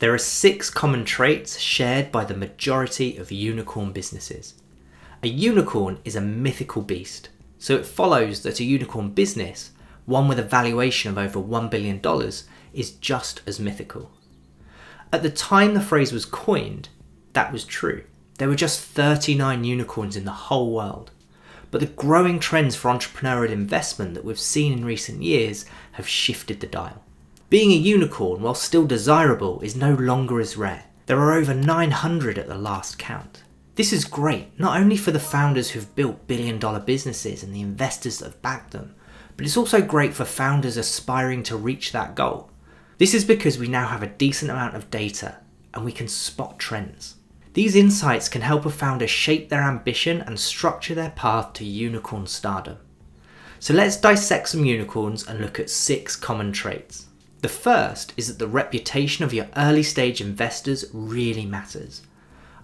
There are 6 common traits shared by the majority of unicorn businesses. A unicorn is a mythical beast, so it follows that a unicorn business, one with a valuation of over $1 billion, is just as mythical. At the time the phrase was coined, that was true. There were just 39 unicorns in the whole world. But the growing trends for entrepreneurial investment that we've seen in recent years have shifted the dial. Being a unicorn, while still desirable, is no longer as rare. There are over 900 at the last count. This is great, not only for the founders who've built billion-dollar businesses and the investors that have backed them, but it's also great for founders aspiring to reach that goal. This is because we now have a decent amount of data and we can spot trends. These insights can help a founder shape their ambition and structure their path to unicorn stardom. So let's dissect some unicorns and look at 6 common traits. The first is that the reputation of your early stage investors really matters.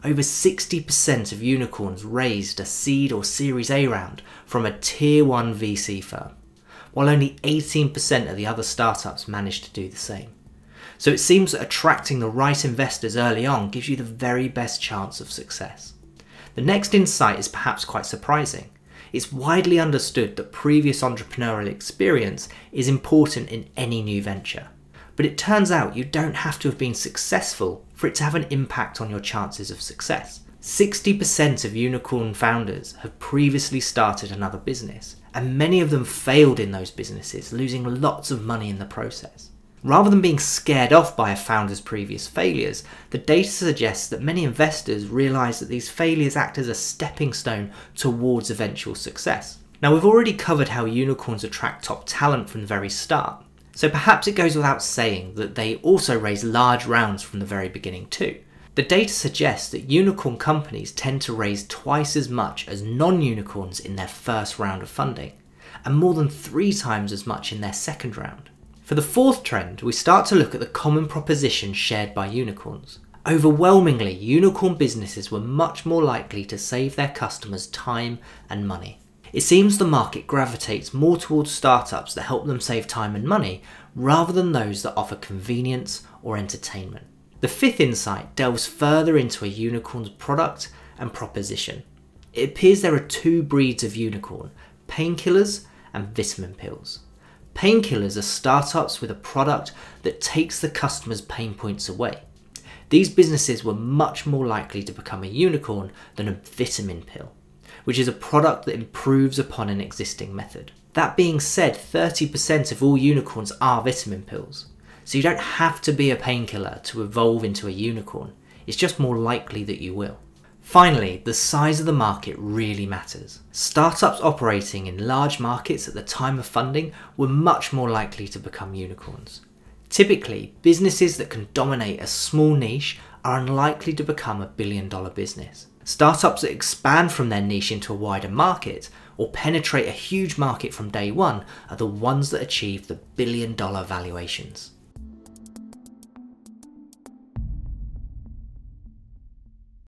Over 60% of unicorns raised a seed or Series A round from a Tier 1 VC firm, while only 18% of the other startups managed to do the same. So it seems that attracting the right investors early on gives you the very best chance of success. The next insight is perhaps quite surprising. It's widely understood that previous entrepreneurial experience is important in any new venture. But it turns out you don't have to have been successful for it to have an impact on your chances of success. 60% of unicorn founders have previously started another business, and many of them failed in those businesses, losing lots of money in the process. Rather than being scared off by a founder's previous failures, the data suggests that many investors realise that these failures act as a stepping stone towards eventual success. Now, we've already covered how unicorns attract top talent from the very start, so perhaps it goes without saying that they also raise large rounds from the very beginning too. The data suggests that unicorn companies tend to raise twice as much as non-unicorns in their first round of funding, and more than 3 times as much in their second round. For the fourth trend, we start to look at the common proposition shared by unicorns. Overwhelmingly, unicorn businesses were much more likely to save their customers time and money. It seems the market gravitates more towards startups that help them save time and money, rather than those that offer convenience or entertainment. The fifth insight delves further into a unicorn's product and proposition. It appears there are 2 breeds of unicorn: painkillers and vitamin pills. Painkillers are startups with a product that takes the customer's pain points away. These businesses were much more likely to become a unicorn than a vitamin pill, which is a product that improves upon an existing method. That being said, 30% of all unicorns are vitamin pills, so you don't have to be a painkiller to evolve into a unicorn. It's just more likely that you will. Finally, the size of the market really matters. Startups operating in large markets at the time of funding were much more likely to become unicorns. Typically, businesses that can dominate a small niche are unlikely to become a billion-dollar business. Startups that expand from their niche into a wider market or penetrate a huge market from day one are the ones that achieve the billion-dollar valuations.